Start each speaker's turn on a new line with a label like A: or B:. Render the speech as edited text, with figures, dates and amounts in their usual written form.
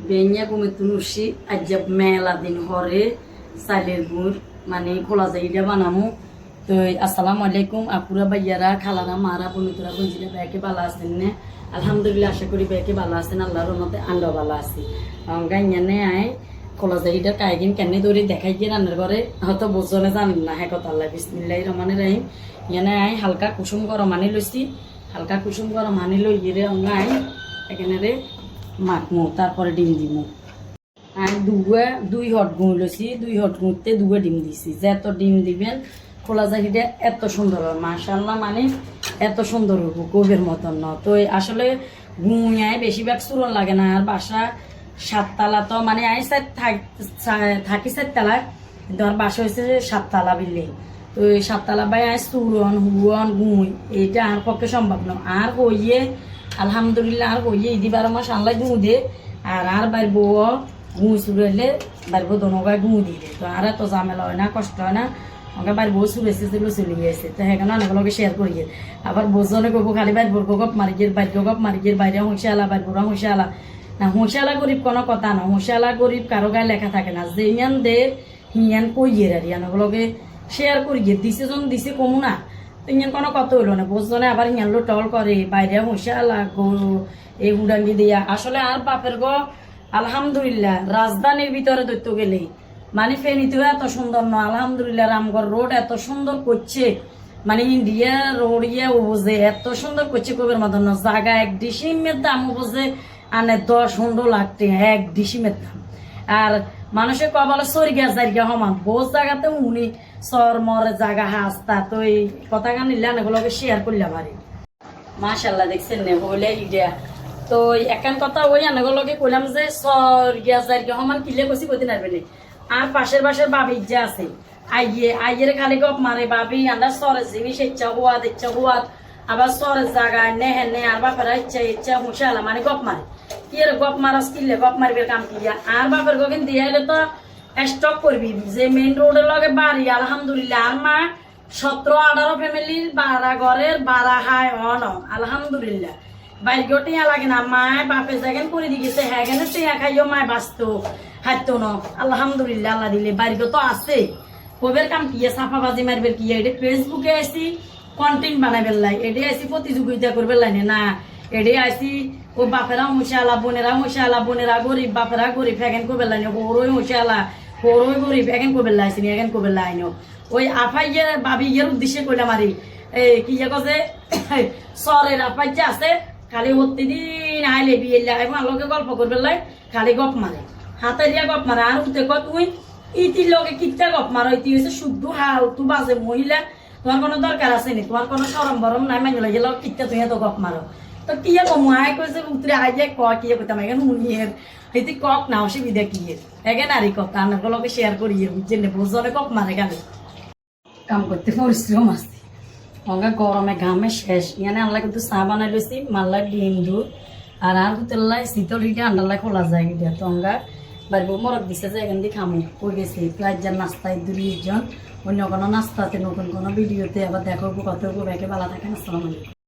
A: বেঞ্জা কুমে তুনুসি আজ মেলা দিন হরে চাইলের গুড় মানে খোলা জায়গা বানামু। তো আসসালামু আলাইকুম আপুরা ভাইয়ারা খালারা মারা বন্ধুরা বঞ্জিরা ব্যাকে ভালো আছেন না? আলহামদুলিল্লাহ, আশা করি ব্যাকে ভালো আছেন। আল্লাহর রহমতে আন্ডা ভালো আছি। গাইয়ানে আয় খোলা জায়গাটা কায়গিন কেন ধরে দেখাই গিয়ে রান্নার ঘরে হয়তো বোঝনে জানেন না। হ্যাঁ কথা আল্লাহ বিসমিল্লাহির রহমানির রহিম। ইয়ানে আয় হালকা কুসুম গরম আনি লইছি, হালকা কুসুম গরম আনি লই গিয়ে অঙ্গাই এখানে রে মাখমু, তারপরে ডিম দিমু। আর দুই হট গুঁ লইছি, দুই হট গুঁতে দুয়ে ডিম দিছি। যে এত ডিম দিবেন খোলা জাহিটা এত সুন্দর হয় মাশাআল্লাহ, মানে এত সুন্দর হইব কবির মতন ন। তো আসলে গুঁয়ায় বেশিরভাগ চূরণ লাগে না। আর বাসা 7 তালা, তো মানে আই থাকি 4 তালায়, কিন্তু আমার বাসা হয়েছে 7 তালা বিল্ডিং। তো এই 7 তালা বাই আই চূরণ হুয়ন গুঁই এইটা আর পক্ষে সম্ভব না। আর হইয়ে আলহামদুলিল্লাহ আর হইয়ে ইদি 12 মাস আল্লাহ গুঁ দে। আর বাইর বউ গুঁ চুড়াইলে বাইর বউ দনগায় গুঁ দিলে, তো আর এত ঝামেলা হয় না, কষ্ট হয় না। আমাকে বাইর বউ চুড়েছে চলে গিয়েছে। তো সেখানে অনেকগুলোকে শেয়ার করি। আবার বোঝনে গপ খালি বাইর বোর গপ মারি গিয়ে বাইর গপ মারি গিয়ে বাইরে হুঁশিয়ালা বাইর বোরা হুঁশিয়ালা না। হুঁশিয়ালা গরিব কোনো কথা না, হুঁশিয়ালা গরিব কারো গায়ে লেখা থাকে না। যে ইয়ান দের হিয়ান কইয়ে আর ইয়ানগুলোকে শেয়ার করি গিয়ে দিছে জন দিছে কমু না। তো ইয়ান কোনো কথা হইলো না। বোঝনে আবার হিয়ান লো টল করে বাইরে হুঁশিয়ালা গরু এই হুডাঙ্গি দিয়া। আসলে আর বাপের গো আলহামদুলিল্লাহ রাজধানীর ভিতরে দৈত্য গেলে মানে ফেনীতেও এত সুন্দর নয়। আলহামদুলিল্লাহ রামগড় রোড এত সুন্দর করছে, মানে ইন্ডিয়া রোড ইয়ে ওবোঝে এত সুন্দর করছে কবির মতন। জায়গা 1 ডিসিমের দাম ওবোঝে আনে 10-15 লাখ টাকা 1 ডিসিমের দাম। আর মানুষের কপালে সরি গেছে জায়গা সমান বহু জায়গাতে উনি সর মরে জায়গা হাসতা। তো এই কথা কানিলে এগুলোকে শেয়ার করলে পারি মাশাল্লাহ। দেখছেন না হইলে ইডিয়া। তো একান কথা ওই আনেগুলোকে কইলাম যে সর গিয়া জায়গা সমান কিলে কষি কইতে নারবে। আর পাশের বাবি যে আছে আইয়ের খালি গপ মারে বাবি আন্ডা সরের জিনিস ইচ্ছা হুয়াদ আবার সরের জায়গায় নেহে নে আর বাপেরা ইচ্ছা হুঁশালা মানে গপ মারে কি আর গপ মারাস কিনলে গপ মারবে কাম কি। আর বাপের গিন দিয়ে এলে তো স্টক করবি যে মেইন রোডের লগে বাড়ি আলহামদুলিল্লাহ। আর মা 17-18 ফ্যামিলির 12 ঘরের 12 হাই অন আলহামদুলিল্লাহ। বাইর গটিয়া লাগে না। মায় বাপে জায়গান করে দি গেছে হ্যাঁ কেন টিয়া খাইও মায় বাঁচত হাঁটতো ন আলহামদুলিল্লাহ। আল্লাহ দিলে বাড়ি তো আছে কবের কাম কি সাফাবাজি মারবের কি। এটা ফেসবুকে আসি কন্টেন্ট বানাবেন লাই, এটাই আসি প্রতিযোগিতা করবে লাইনে না। এটাই আসি ও বাপেরা হুঁশিয়ালা বোনেরা গরিব বাপেরা গরিব ফ্যাকেন করবে লাইনে। হরই হুঁশিয়ালা হরই গরিব ফ্যাকেন করবে লাইছি এখান করবে লাইন। ওই আফাইয়ের বাবি ইয়ের উদ্দেশ্যে কইলাম আরে এই কি যে সরের আফাই যে আছে খালি প্রতিদিন আইলে বিয়ে এবং আলোকে গল্প করবে লাই খালি গপ মারে হাতে দিয়া গপ মারে। আর উঠে কত তুই ইতির লগে কিতা গপ মারো, ইতি হয়েছে শুদ্ধ হাল তু বাজে মহিলা, তোমার কোনো দরকার আছে নি, তোমার কোনো সরম বরম নাই, মাইনে লাগে কিতা তুই এত গপ মারো। তো কি কম আয় কইছে উতরে আই যে কি করতাম এখানে মুনিয়ের এটি কক না অসুবিধা কি এগে নারী কথা আনাগুলোকে শেয়ার করি বুঝছেন বোঝনে গপ মারে গালে কাম করতে পরিশ্রম আছে। অঙ্গা গরমে ঘামে শেষ ইয়ানে আল্লাহ কিন্তু চা বানাই লইছি মাল্লা ডিম দুধ আর হোটেল্লাই শীতল হিটে আন্ডাল্লাই খোলা যায় গিয়া। তো অঙ্গা বাড়ি মরক দিছে যে এখান দিয়ে খামো কই গেছি প্রায় যার নাস্তায় 2 জন অন্য কোনো নাস্তাতে নতুন কোনো ভিডিওতে আবার দেখো কত ব্যাগে ভালো থাকেন। আসসালামু আলাইকুম।